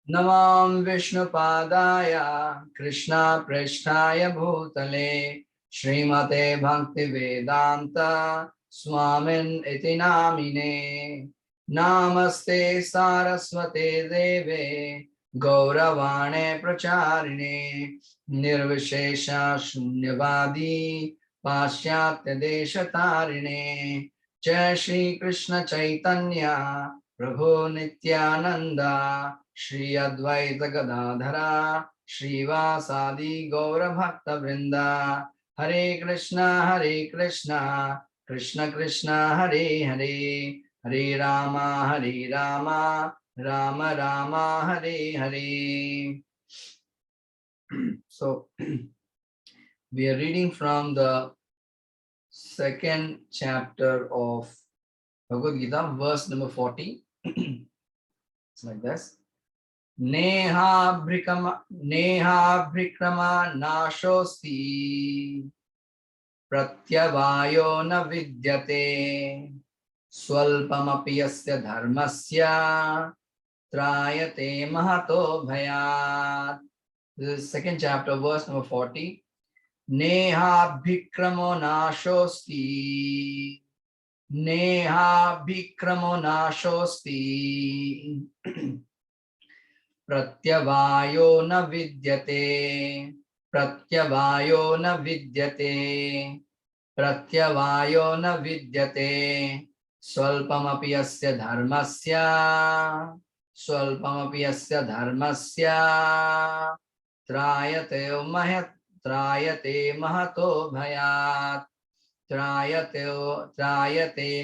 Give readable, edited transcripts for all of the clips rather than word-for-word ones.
Namam Vishnupadaya Krishna Presthaya Bhutale Srimate Bhakti Vedanta Swamin Iti Namine Namaste Saraswate Deve Gauravane Pracharine Nirvishesha Shunyavadi Pasyatya Deshatarine Jai Shri Krishna Chaitanya Prabhu Nityananda Shri Advaita Gadadhara Srivasadi Gaura Bhakta Vrinda Hare Krishna Krishna Krishna Hare Hare Hare Rama Rama Rama Hare Hare. So we are reading from the second chapter of Bhagavad-Gita, verse number 40. It's like this. Neha Bhikrama Nashosti Pratyavayo na vidyate Swalpamapi yasya dharmasya Trayate mahato bhayat. This is second chapter, verse number 40. Neha Bhikramo Nashosti Neha Bhikramo Nashosti Pratyavayo na vidyate Pratyavayo na vidyate Pratyavayo na vidyate Swalpamapi yasya dharmasya Swalpamapi yasya dharmasya Trayate mahato bhayat Trayate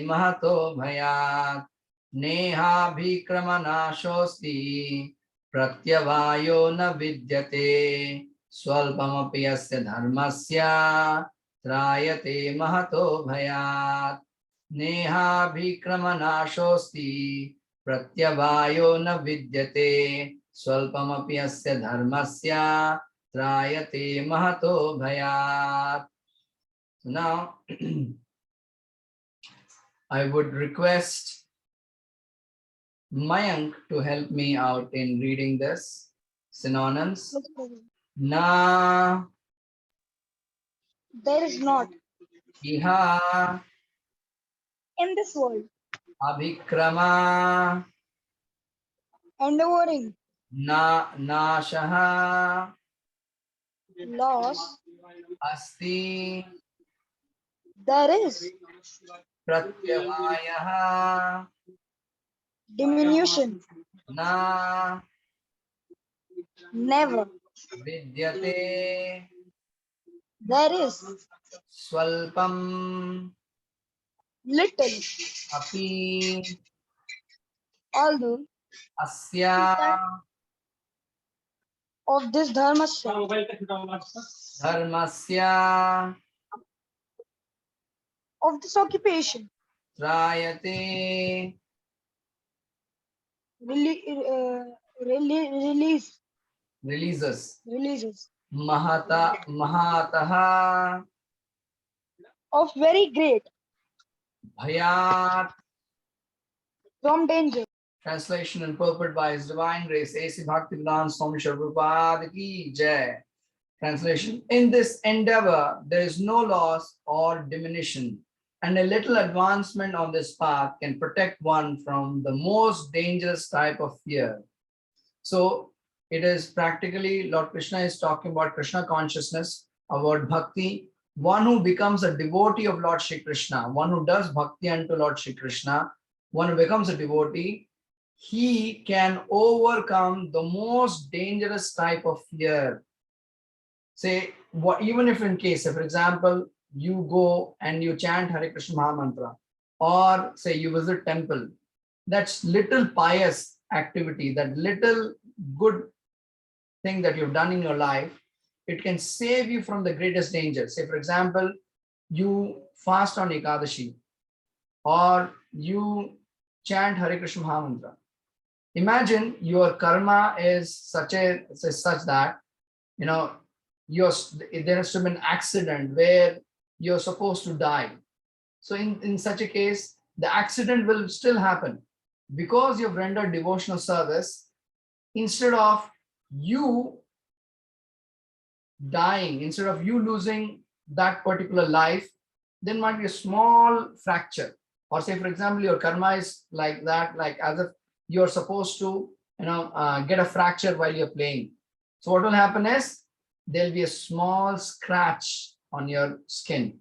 mahato bhayat Neha Bhikrama Nashosti Pratyavayo na vidyate Swalpamapi yasya dharmasya Trayate mahato bhayat Neha Bhikrama Nashosti Pratyavayo na vidyate Swalpamapi yasya dharmasya Trayate mahato bhayat. So now I would request Mayank to help me out in reading this. Synonyms. Na. There is not. Iha. In this world. Abhikrama. Endeavoring. Nashaha. Loss. Asti. There is. Pratyavayaha. Diminution. Na. Never. Vidyate. There is. Swalpam. Little. Api. Although. Asya. Of this dharmasya. Dharmasya. Of this occupation. Trayate. Releases. Mahataha. Of very great. Bhayat. From danger. Translation and purport by His Divine Grace A.C. Bhaktivedanta Swami Prabhupada Ki Jai. Translation. In this endeavor, there is no loss or diminution, and a little advancement on this path can protect one from the most dangerous type of fear. So it is practically, Lord Krishna is talking about Krishna consciousness, about bhakti. One who becomes a devotee of Lord Shri Krishna, one who does bhakti unto Lord Shri Krishna, one who becomes a devotee, he can overcome the most dangerous type of fear. Say, even if in case, for example, you go and you chant Hare Krishna Maha Mantra, or say you visit temple, that's little pious activity, that little good thing that you've done in your life, it can save you from the greatest danger. Say, for example, you fast on Ekadashi, or you chant Hare Krishna Maha Mantra. Imagine your karma is such that, you know, there has to be an accident where you're supposed to die. So in such a case, the accident will still happen. Because you've rendered devotional service, instead of you dying, instead of you losing that particular life, there might be a small fracture. Or say, for example, your karma is like that, like as if you're supposed to, get a fracture while you're playing. So what will happen is there'll be a small scratch on your skin.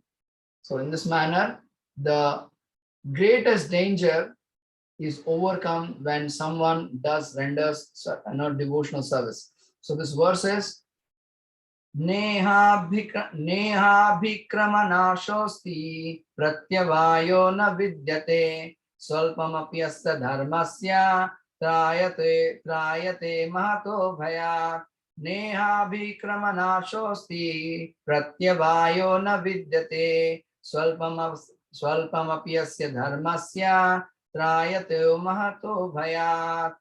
So in this manner, the greatest danger is overcome when someone renders devotional service. So this verse is नेहाभिक्रमनाशोऽस्ति प्रत्यवायो न विद्यते स्वल्पमपि अस्य धर्मस्य त्रायते महतो भयात् नेहाभिक्रमनाशोऽस्ति प्रत्यवायो न विद्यते स्वल्पमपि अस्य धर्मस्य त्रायते महतो भयात्.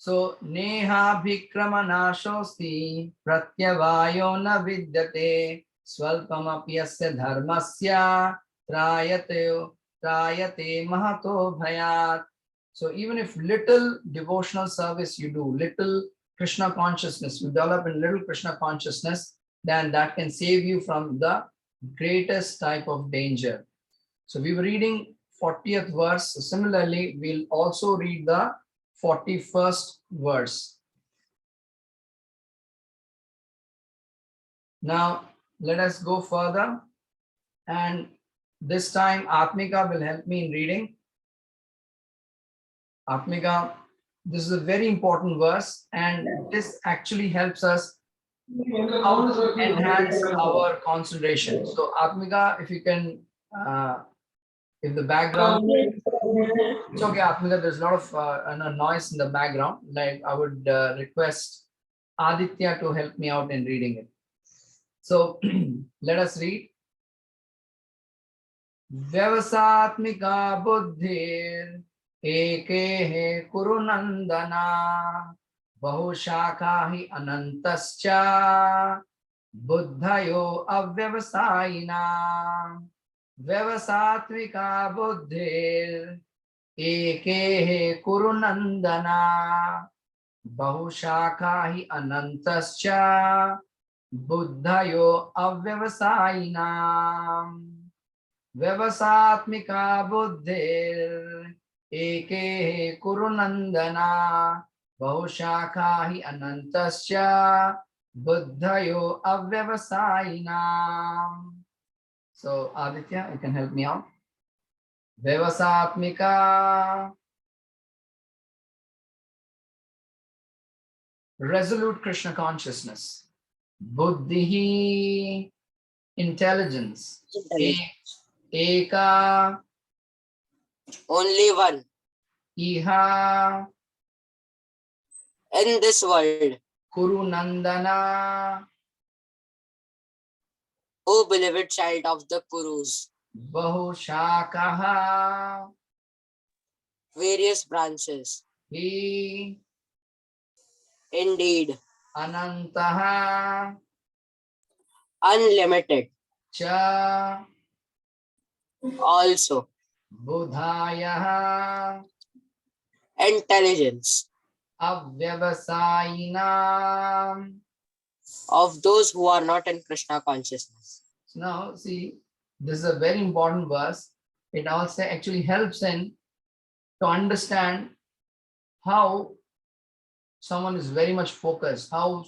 So neha bhikramanashosti pratyavayo na vidyate swalpamapi asya dharmasya trayate mahato bhayat. So even if little devotional service you do, little Krishna consciousness, you develop in little Krishna consciousness, then that can save you from the greatest type of danger. So we were reading 40th verse. Similarly, we'll also read the 41st verse. Now, let us go further. And this time, Atmika will help me in reading. Atmika, this is a very important verse, and this actually helps us how to enhance our concentration. So, Atmika, if you can, if the background, it's okay, Atmika, there's a lot of noise in the background. Like I would request Aditya to help me out in reading it. So let us read. Vyavasatmika buddhir eke kuru nandana bahushakahi anantascha buddhayo avyavasayina. Vyavasatmika buddhir eke kuru nandana bahushakahi anantascha buddhayo avyavasayinam. Vyavasatmika buddhir eke kuru nandana bahushakahi anantascha buddhayo avyavasayinam. So Aditya, you can help me out. Vyavasatmika, resolute Krishna consciousness. Buddhihi, intelligence. Eka, only one. Iha, In this world, Kuru Nandana, O beloved child of the Kurus, Bahushakaha, various branches, Hi, indeed, Anantaha, unlimited, Cha, also, Budhayaha, intelligence Avyavasayinam. of those who are not in Krishna consciousness. So now, see, this is a very important verse. It also actually helps in to understand how someone is very much focused, how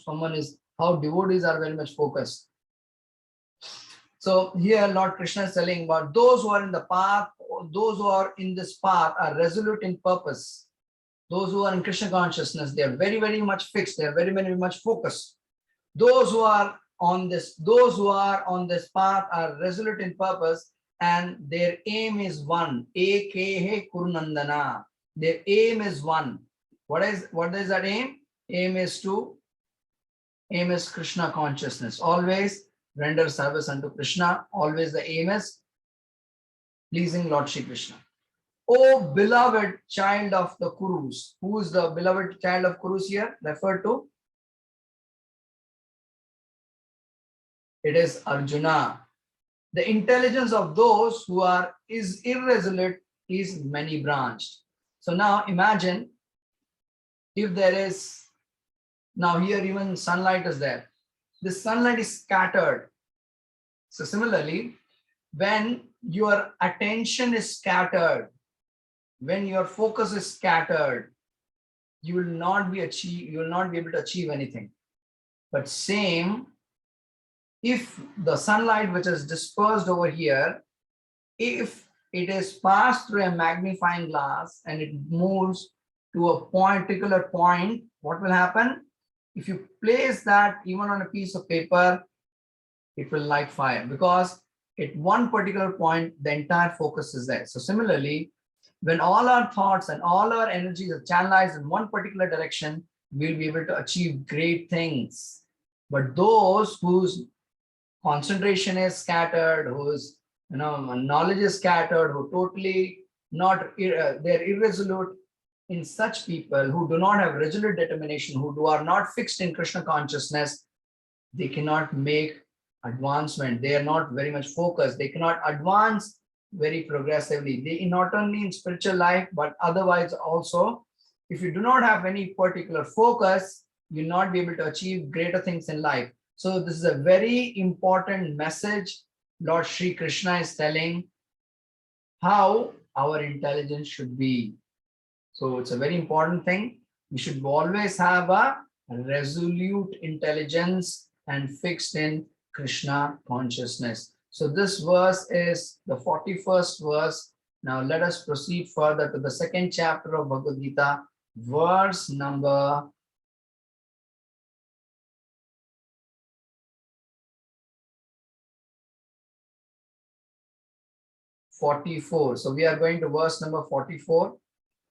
devotees are very much focused. So here Lord Krishna is telling about those who are in the path, those who are in this path are resolute in purpose. Those who are in Krishna consciousness, they are very, very much fixed, they are very, very much focused. Those who are on this path are resolute in purpose, and their aim is one. Ekehe Kurunandana. Their aim is one. What is that aim? Aim is Krishna consciousness. Always render service unto Krishna. Always the aim is pleasing Lord Shri Krishna. Oh beloved child of the Kurus. Who is the beloved child of Kurus here referred to? It is Arjuna. The intelligence of those who is irresolute is many branched. So now imagine if there is, now here even sunlight is there, this sunlight is scattered. So similarly, when your attention is scattered, when your focus is scattered, you will not be able to achieve anything. But same, if the sunlight which is dispersed over here, if it is passed through a magnifying glass and it moves to a particular point, what will happen? If you place that even on a piece of paper, it will light fire, because at one particular point, the entire focus is there. So similarly, when all our thoughts and all our energies are channelized in one particular direction, we'll be able to achieve great things. But those whose concentration is scattered, whose knowledge is scattered, who totally not they're irresolute, in such people who do not have resolute determination, who are not fixed in Krishna consciousness, they cannot make advancement. They are not very much focused. They cannot advance very progressively. They not only in spiritual life, but otherwise also, if you do not have any particular focus, you'll not be able to achieve greater things in life. So this is a very important message Lord Sri Krishna is telling, how our intelligence should be. So it's a very important thing. We should always have a resolute intelligence and fixed in Krishna consciousness. So this verse is the 41st verse. Now let us proceed further to the second chapter of Bhagavad Gita, verse number 44. So we are going to verse number 44.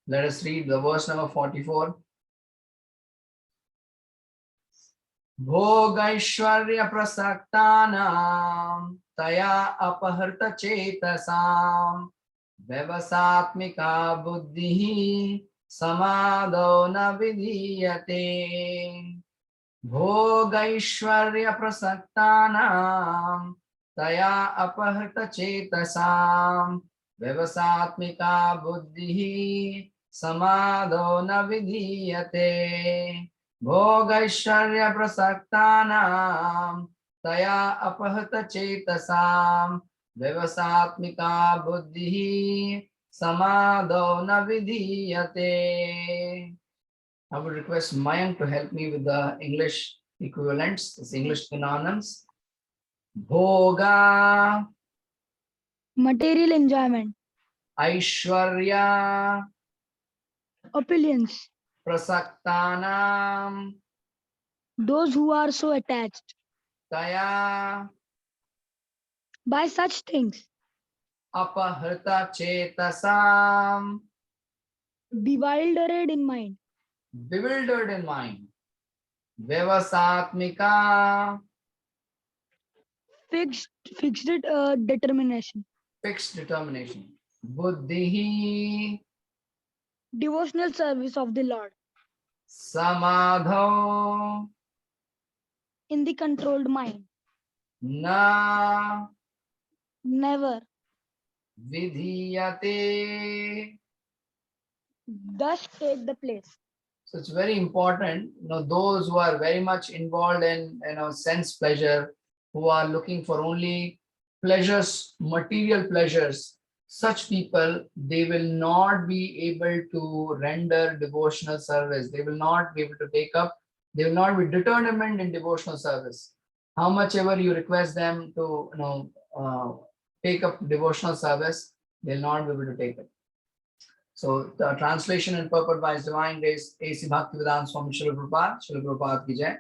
Let us read the verse number 44. Bhogaishwarya prasaktanam taya apaharta chetasam vyavasatmika buddhi samadho na vidhiyate. Bhogaishwarya prasaktanam taya apaharta chetasam vyavasatmika buddhi samadho na vidhiyate. Bhogaishwarya prasaktanam taya apahata chetasam vyavasatmika buddhi samadho na vidhiyate. I would request Mayank to help me with the English equivalents, this English synonyms. Bhoga, Material enjoyment. Aishwarya, Opulence. Prasaktanam, Those who are so attached Taya, by such things. Apahrita Chetasam, Bewildered in mind. bewildered in mind. Vyavasatmika, Fixed determination. fixed determination. Buddhi, Devotional service of the Lord. Samadho, In the controlled mind. Na, Never. Vidhiyate. Thus take the place. So it's very important, those who are very much involved in, sense pleasure, who are looking for only pleasures, material pleasures, such people, they will not be able to render devotional service. They will not be able to take up, they will not be determined in devotional service. How much ever you request them to, take up devotional service, they'll not be able to take it. So the translation and purport by His Divine Grace A.C. Bhaktivedanta Swami Srila Prabhupada ki jai.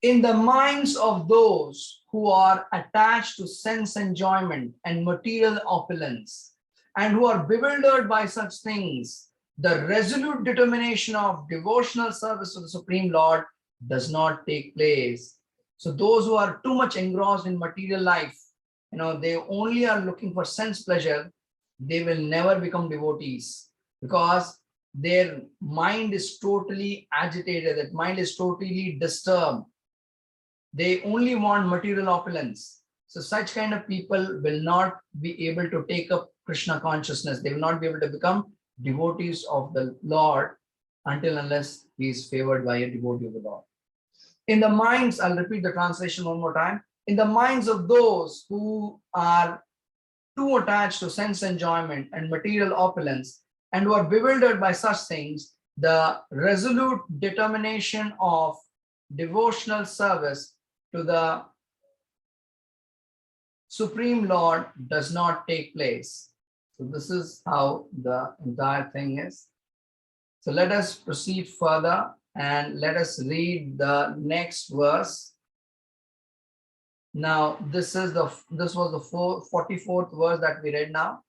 In the minds of those who are attached to sense enjoyment and material opulence, and who are bewildered by such things, the resolute determination of devotional service to the Supreme Lord does not take place. So those who are too much engrossed in material life, they only are looking for sense pleasure, they will never become devotees, because their mind is totally agitated, that mind is totally disturbed. They only want material opulence. So such kind of people will not be able to take up Krishna consciousness. They will not be able to become devotees of the Lord. until unless he is favored by a devotee of the Lord. In the minds, I'll repeat the translation one more time. In the minds of those who are too attached to sense enjoyment and material opulence and who are bewildered by such things, the resolute determination of devotional service to the Supreme Lord does not take place. So this is how the entire thing is. So let us proceed further and let us read the next verse. Now this was the 44th verse that we read now.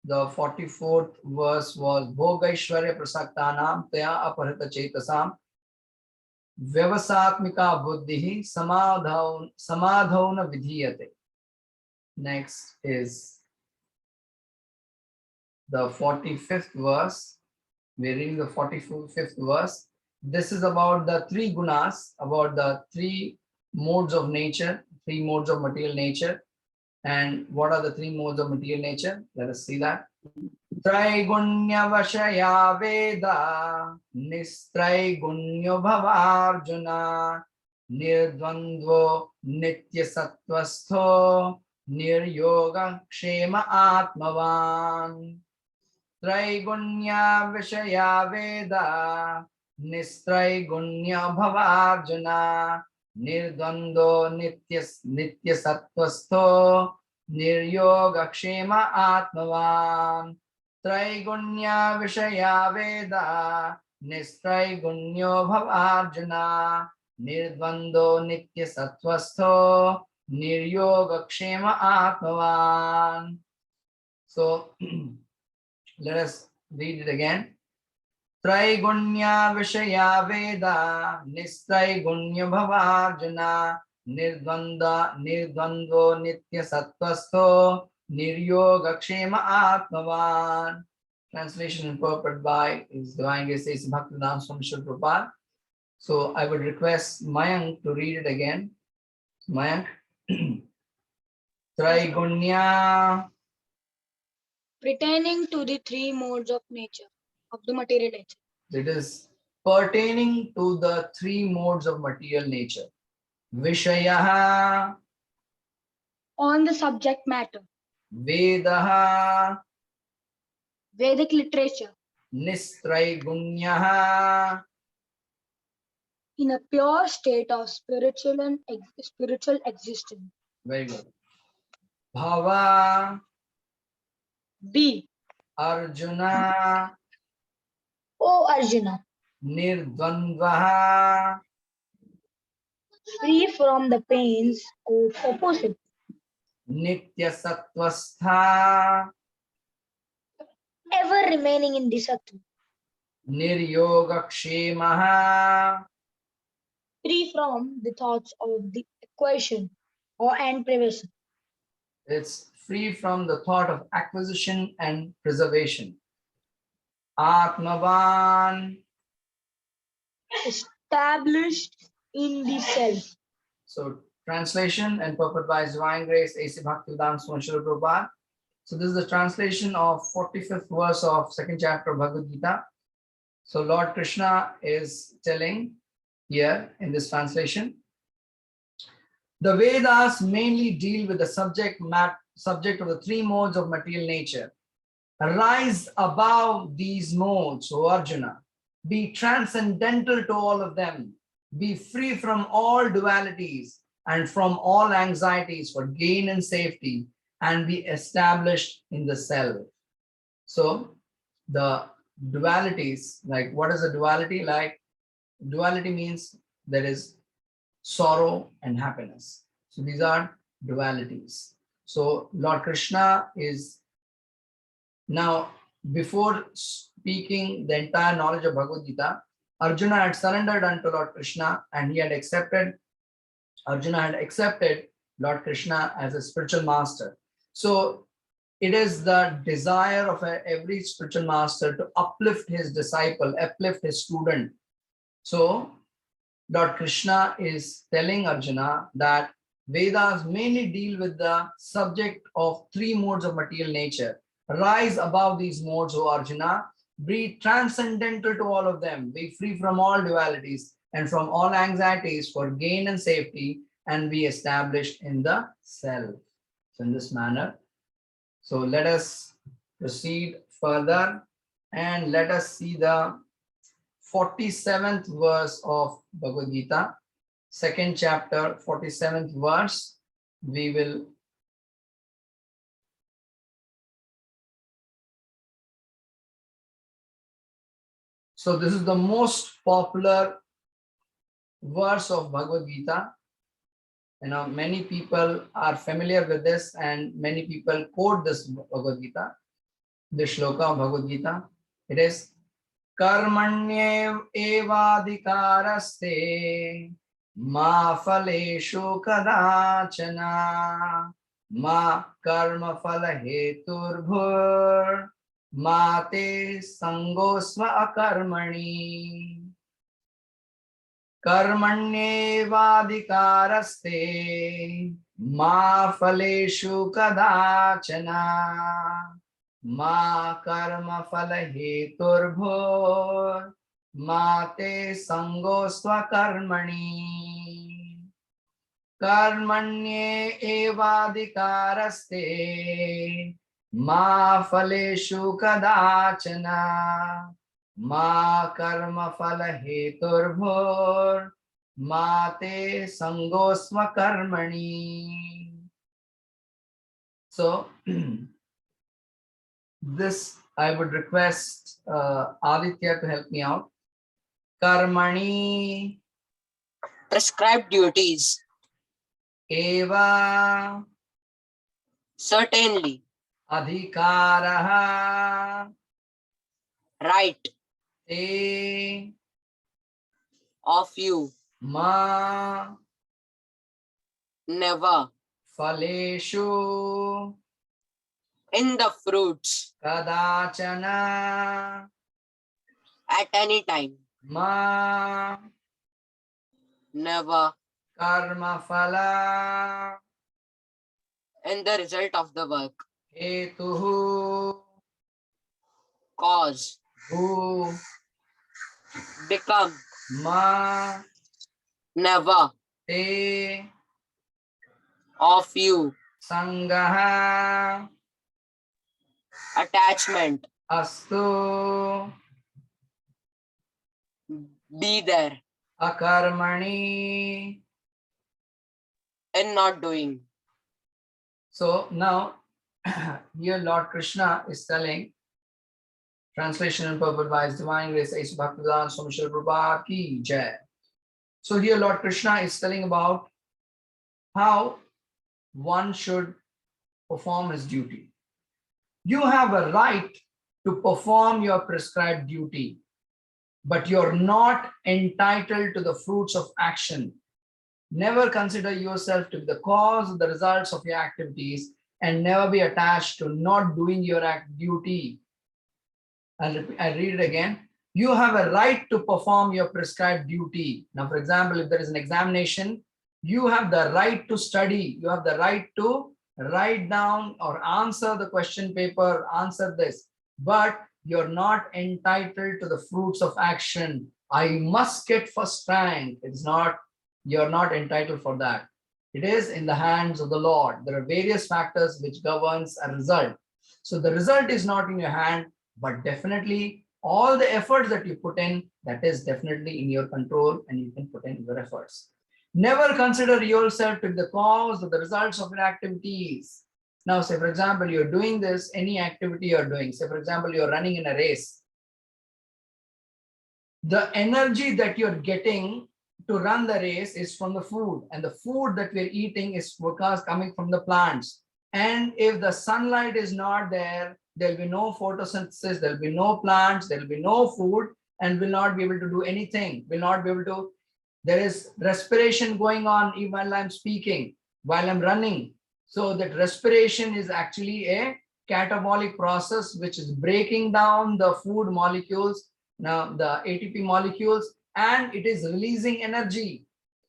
The 44th verse was Bhogaishwarya Prasaktanam Taya Aparita Chetasam Vyavasatmika Buddhihi Samadhauna Vidhiyate. Next is the 45th verse. We're reading the 45th verse. This is about the three gunas, about the three modes of nature, three modes of material nature. And what are the three modes of material nature? Let us see that. Traigunya Vashaya Veda Nistraigunya Bhavarjuna Nirdvandvo Nitya Sattvastho Niryoga Kshema Atmavan. Traigunya Vishaya Veda Nistraigunya Bhavarjuna Nirdvando Nitya Sattvastho Niryoga Kshema Atmavan. Traigunya Vishaya Veda Nistraigunya Bhavarjuna Nirdvando Nitya Sattvastho Niryoga Kshema Atmavan. So let us read it again. Traigunya Vishaya Veda Nistraigunya Bhavarjuna Nirdvando Nitya Sattvastho Niryoga Kshema Atmavan. Translation and purport by His Divine Grace A.C. Bhaktivedanta Swami Srila Prabhupada. So I would request Mayank to read it again. Mayank. Traigunya. Pertaining to the three modes of nature, of the material nature. It is pertaining to the three modes of material nature. Vishayaha, On the subject matter, Vedaha, Vedic literature, Nistraigunyaha, in a pure state of spiritual existence. very good. Bhava, B. Arjuna, O Arjuna, Nirdvandvaha, free from the pains of opposite, Nitya Sattvastha, ever remaining in the sattva, Niryoga Kshemaha, free from the thoughts of the equation and prevention, it's free from the thought of acquisition and preservation. Atmavan. established in the self. So translation and purport by His Divine Grace A.C. Bhaktivedanta Swami Srila Prabhupada. So this is the translation of 45th verse of second chapter of Bhagavad-Gita. So Lord Krishna is telling here in this translation, the Vedas mainly deal with the subject of the three modes of material nature. Rise above these modes, O Arjuna. Be transcendental to all of them. Be free from all dualities and from all anxieties for gain and safety, and be established in the self. So the dualities, like what is a duality? Like duality means there is sorrow and happiness. So these are dualities. So Lord Krishna is now, before speaking the entire knowledge of Bhagavad-Gita, Arjuna had surrendered unto Lord Krishna and Arjuna had accepted Lord Krishna as a spiritual master. So it is the desire of every spiritual master to uplift his disciple, uplift his student. So Lord Krishna is telling Arjuna that Vedas mainly deal with the subject of three modes of material nature. Rise above these modes, O Arjuna. be transcendental to all of them, be free from all dualities and from all anxieties for gain and safety, and be established in the self. So in this manner, so let us proceed further and let us see the 47th verse of Bhagavad Gita, second chapter, 47th verse. We will so this is the most popular verse of Bhagavad Gita. You know, many people are familiar with this and many people quote this Bhagavad Gita, the shloka of Bhagavad Gita. It is Karmanye evadhikaraste ma phaleshu kadachana ma karma phala heturbhur ma te sangosva akarmani. Karmanyevadhikaraste ma phaleshu kadachana ma karma phala heturbhur ma te sangosva karmani. Karmanye evadhikaraste ma phaleshu kadachana ma karma phala heturbhur ma te sangosva karmani. So this I would request Aditya to help me out. Karmani Prescribed duties. eva Certainly. adhikaraha Right. te Of you. ma Never. phaleshu In the fruits. kadachana At any time. ma Never. karma phala In the result of the work. hetuhu Cause. bhu Become. ma Never. te Of you. sangaha Attachment. astu Be there. akarmani. In not doing. So now here Lord Krishna is telling, translation and purport by His Divine Grace, Ace Bhaktivedanta Swami Srila Prabhupada ki jai. So here Lord Krishna is telling about how one should perform his duty. You have a right to perform your prescribed duty, but you're not entitled to the fruits of action. Never consider yourself to be the cause of the results of your activities and never be attached to not doing your duty. I'll read it again. You have a right to perform your prescribed duty. Now, for example, if there is an examination, you have the right to study. You have the right to write down or answer the question paper, answer this. But you're not entitled to the fruits of action. I must get first rank. It's not, you're not entitled for that. It is in the hands of the Lord. There are various factors which governs a result. So the result is not in your hand, but definitely all the efforts that you put in, that is definitely in your control and you can put in your efforts. Never consider yourself to be the cause of the results of your activities. Now, say for example, you're doing this, any activity you're doing, say for example, you're running in a race. The energy that you're getting to run the race is from the food, and the food that we're eating is coming from the plants. And if the sunlight is not there, there'll be no photosynthesis, there'll be no plants, there'll be no food, and will not be able to do anything, will not be able to. There is respiration going on even while I'm speaking, while I'm running. So that respiration is actually a catabolic process which is breaking down the food molecules, now the ATP molecules, and it is releasing energy.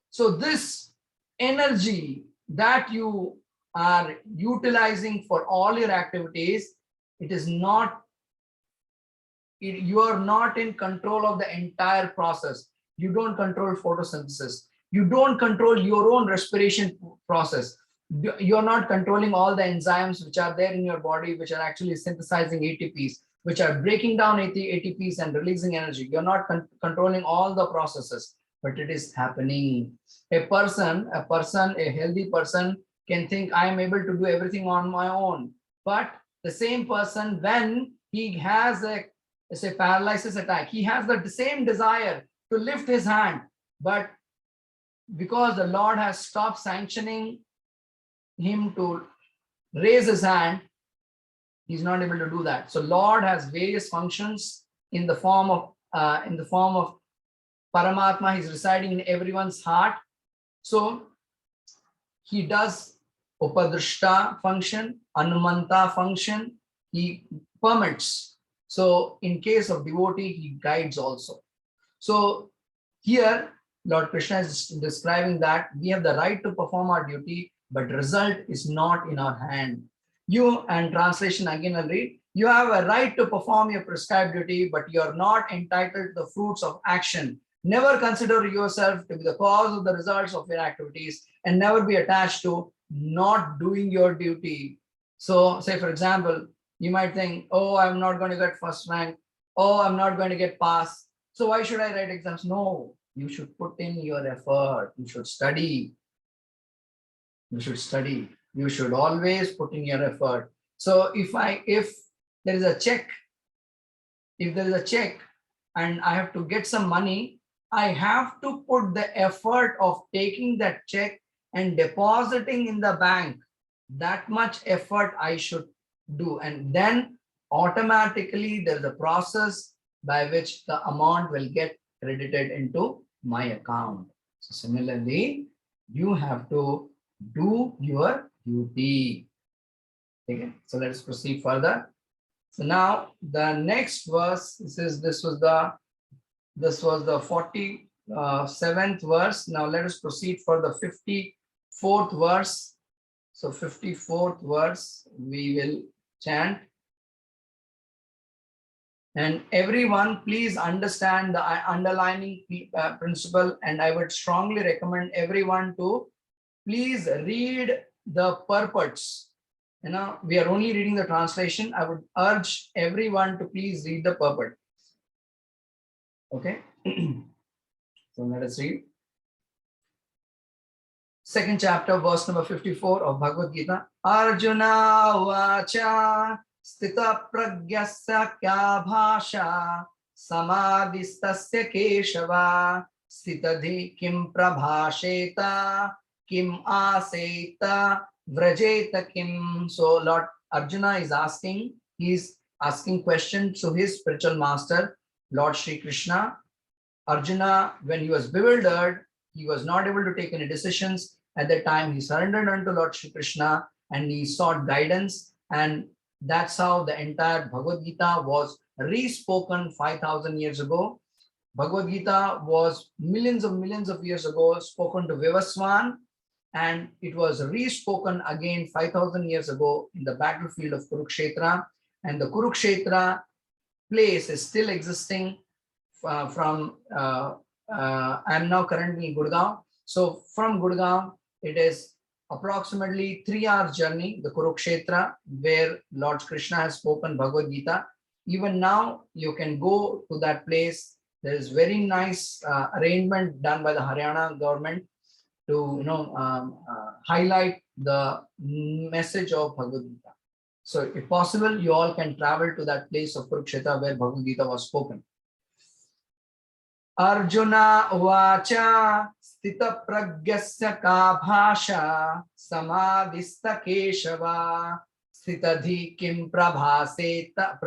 So this energy that you are utilizing for all your activities, it is not you are not in control of the entire process. You don't control photosynthesis. You don't control your own respiration process. You're not controlling all the enzymes which are there in your body, which are actually synthesizing ATPs, which are breaking down ATPs and releasing energy. You're not controlling all the processes, but it is happening. A healthy person can think, I am able to do everything on my own. But the same person, when he has a paralysis attack, he has the same desire to lift his hand, but because the Lord has stopped sanctioning him to raise his hand, he's not able to do that. So Lord has various functions in the form of Paramatma. He's residing in everyone's heart. So he does Upadrishta function, Anumanta function, he permits. So in case of devotee, he guides also. So here Lord Krishna is describing that we have the right to perform our duty, but result is not in our hand. You, and translation again I'll read, you have a right to perform your prescribed duty, but you are not entitled to the fruits of action. Never consider yourself to be the cause of the results of your activities, and never be attached to not doing your duty. So say for example, you might think, oh, I'm not going to get first rank. Oh, I'm not going to get pass. So why should I write exams? No, you should put in your effort. You should study. You should study. You should always put in your effort. So if there is a check, and I have to get some money, I have to put the effort of taking that check and depositing in the bank. That much effort I should do, and then automatically there's a process by which the amount will get credited into my account. So similarly, you have to do your duty. Okay, so let's proceed further. So now the next verse, this was the 47th verse. Now let us proceed for the 54th verse. So 54th verse we will chant. And everyone, please understand the underlining principle, and I would strongly recommend everyone to please read the purports. We are only reading the translation. I would urge everyone to please read the purport. Okay. So let us read. Second chapter, verse number 54 of Bhagavad Gita. Arjuna vacha stita pragyasya kya bhasha samadhistasya keshava stitadhi kim prabhasheta kim aseta vrajeta kim. So Lord Arjuna is asking, questions to his spiritual master, Lord Shri Krishna. Arjuna, when he was bewildered, he was not able to take any decisions. At that time, he surrendered unto Lord Shri Krishna and he sought guidance. And that's how the entire Bhagavad Gita was re-spoken 5,000 years ago. Bhagavad Gita was millions of years ago spoken to Vivaswan, and it was re-spoken again 5,000 years ago in the battlefield of Kurukshetra. And the Kurukshetra place is still existing from I'm now currently in Gurgaon. So from Gurgaon, it is approximately 3 hours journey, the Kurukshetra, where Lord Krishna has spoken Bhagavad Gita. Even now, you can go to that place. There is very nice arrangement done by the Haryana government to highlight the message of Bhagavad Gita. So if possible, you all can travel to that place of Kurukshetra where Bhagavad Gita was spoken. Arjuna vacha stita pragyasya ka bhasha samadhista keshava stitadhi kim prabhaseta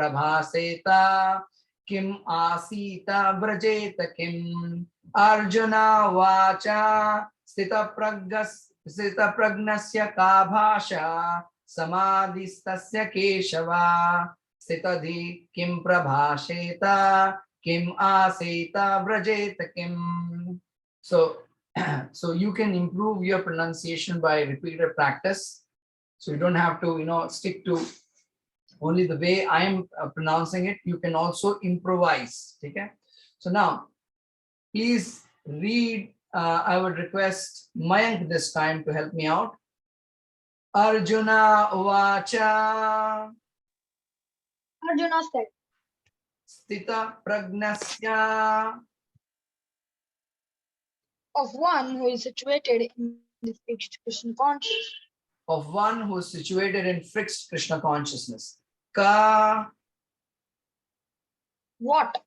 kim asita vrajeta kim. Arjuna vacha stita pragnasya ka bhasha samadhistasya keshava stitadhi kim prabhasheta kim aseta vrajeta kim. So you can improve your pronunciation by repeated practice. So you don't have to stick to Only the way I am pronouncing it, you can also improvise. Okay? So now, please read. I would request Mayank this time to help me out. Arjuna Uvacha Arjuna said, Stita Pragnasya of one who is situated in the fixed Krishna consciousness. of one who is situated in fixed Krishna consciousness. Ka What?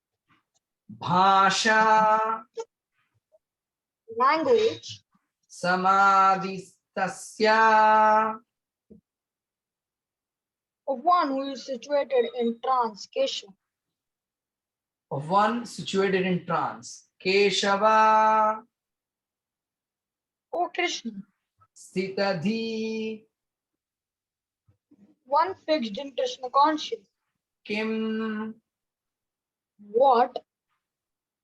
Bhasha Language Samadhistasya of one who is situated in trance, Kesha. of one situated in trance. Keshava O Krishna, Stitadhi one fixed in Krishna consciousness. Kim What?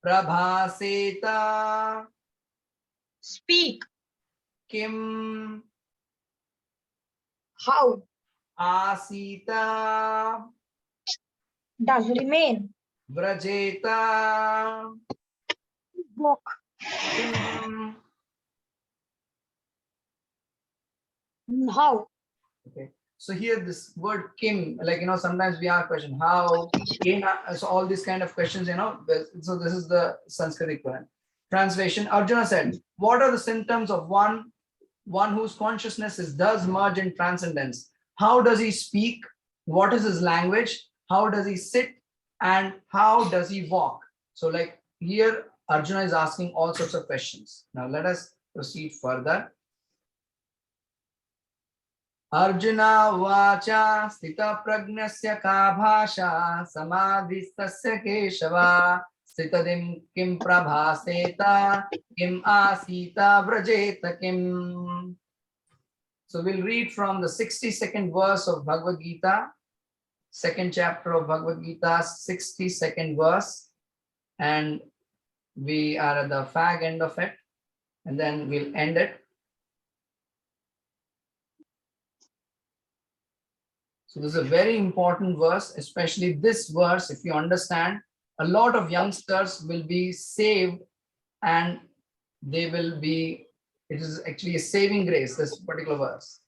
Prabhaseta Speak. Kim How? Asita Does remain. Vrajeta Walk. Kim. How? Okay. So here this word Kim, like, sometimes we ask question, how, so all these kind of questions, so this is the Sanskrit equivalent. Translation, Arjuna said, what are the symptoms of one whose consciousness does merge in transcendence? How does he speak? What is his language? How does he sit? And how does he walk? So like here, Arjuna is asking all sorts of questions. Now let us proceed further. Arjuna vacha stita pragnasya ka bhasha samadhistasya keshava stitadim kim prabhaseta kim asita vrajeta kim. So we'll read from the 62nd verse of Bhagavad-Gita, second chapter of Bhagavad-Gita, 62nd verse, and we are at the fag end of it, and then we'll end it. So this is a very important verse, especially this verse. If you understand, a lot of youngsters will be saved and they will be, it is actually a saving grace, this particular verse.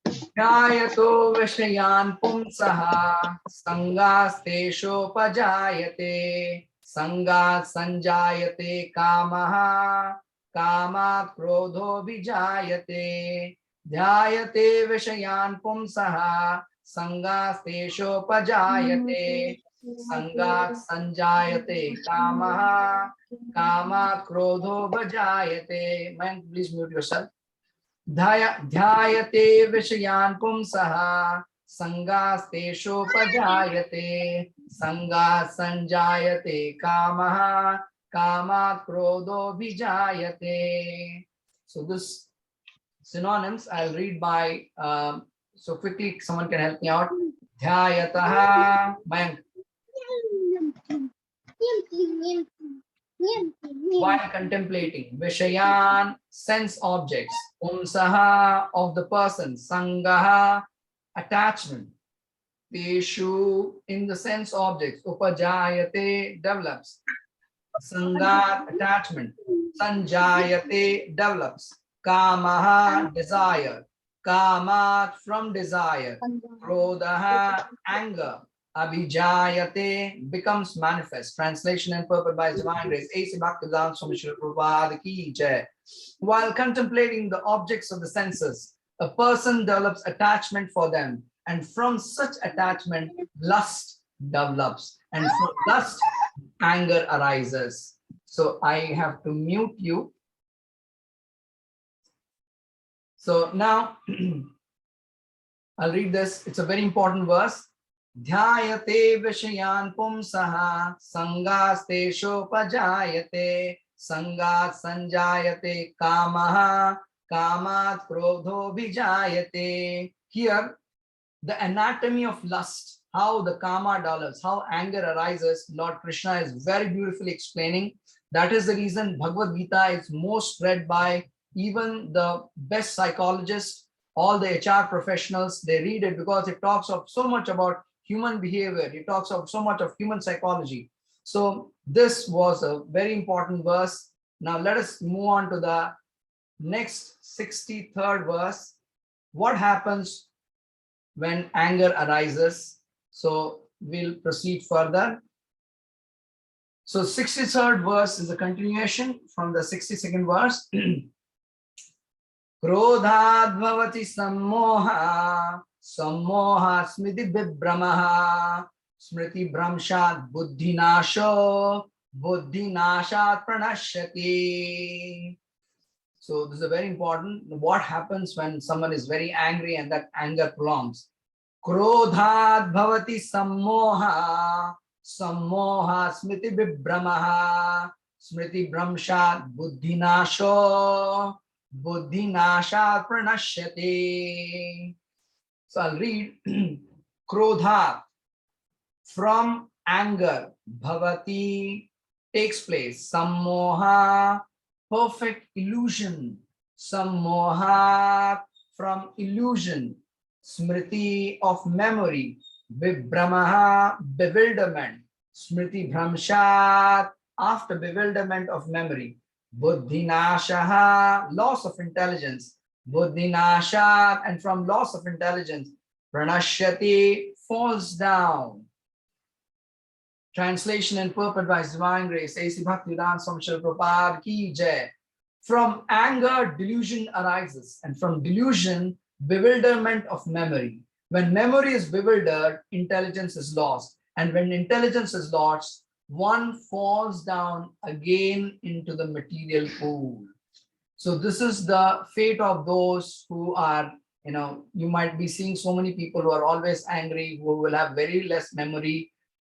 Dhyayato vishayan pumsaha sangasteshopajayate sangat sanjayate kamaha kamat krodho vijayate Dhyayate vishayan pumsaha sangasteshopajayate sangat sanjayate kamaha kamat krodho vijayate. Man, please mute yourself. ध्यायते विषयान् पुंसः संगास्तेषोपजायते संगात् संजायते कामः कामात् क्रोधो विजायते. So this synonyms I'll read by so quickly someone can help me out. Dhyayatah, Mayank. While contemplating, Vishayan, sense objects, Umsaha, of the person, Sangaha, attachment, Teshu, in the sense objects, Upajayate, develops, Sangat, attachment, Sanjayate, develops, Kamaha, desire, Kamat, from desire, Krodhaha, anger, Abhijayate, becomes manifest. Translation and purport by His Divine Grace. A.C. Bhaktivedanta Swami Srila Prabhupada Ki Jai. While contemplating the objects of the senses, a person develops attachment for them, and from such attachment, lust develops, and from lust, anger arises. So I have to mute you. So now I'll read this. It's a very important verse. Dhyayate vishayan pumsaha sangasteshopajayate sangat sanjayate kamaha kamat krodho vijayate. Here, the anatomy of lust, how the kama develops, how anger arises, Lord Krishna is very beautifully explaining. That is the reason Bhagavad Gita is most read by even the best psychologists all the HR professionals, they read it because it talks of so much about human behavior. It talks of so much of human psychology. So this was a very important verse. Now let us move on to the next 63rd verse. What happens when anger arises? So we'll proceed further. So 63rd verse is a continuation from the 62nd verse. Krodhad bhavati sammoha, sammoha smriti vibhramaha, smriti bhramshat buddhinasho, buddhinashat pranashyati. So this is a very important. What happens when someone is very angry and that anger prolongs? Krodhad bhavati sammoha, sammoha smriti vibhramaha, smriti bhramshat buddhinasho, buddhinashat pranashyate. So I'll read. Krodha, from anger, bhavati, takes place. Sammoha, perfect illusion. Sammoha, from illusion. Smriti, of memory. Vibhramaha, bewilderment. Smriti bhramshat, after bewilderment of memory. Buddhinashaha, loss of intelligence. Buddhinashat, and from loss of intelligence. Pranashyati, falls down. Translation and purport by His Divine Grace, A.C. Bhaktivedanta Swami Srila Prabhupada Ki Jai. From anger, delusion arises, and from delusion, bewilderment of memory. When memory is bewildered, intelligence is lost. And when intelligence is lost, one falls down again into the material pool. So this is the fate of those who are, you might be seeing so many people who are always angry, who will have very less memory.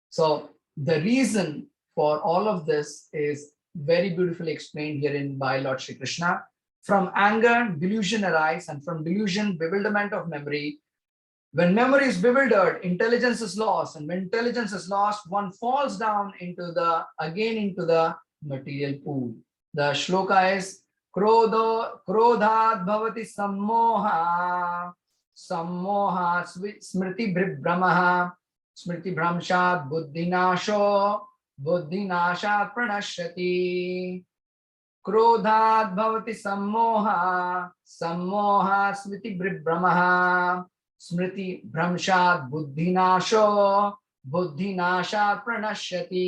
So the reason for all of this is very beautifully explained herein by Lord Shri Krishna. From anger, delusion arises, and from delusion, bewilderment of memory. When memory is bewildered, intelligence is lost, and when intelligence is lost, one falls down again into the material pool. The shloka is Krodhat bhavati sammoha, sammoha smriti vibhramaha, smriti bhramshat buddhinasho, buddhinashat pranashyati. Krodhat bhavati sammoha, sammoha smriti vibhramaha, smriti bhramshat buddhinasho, buddhinashat pranashyati.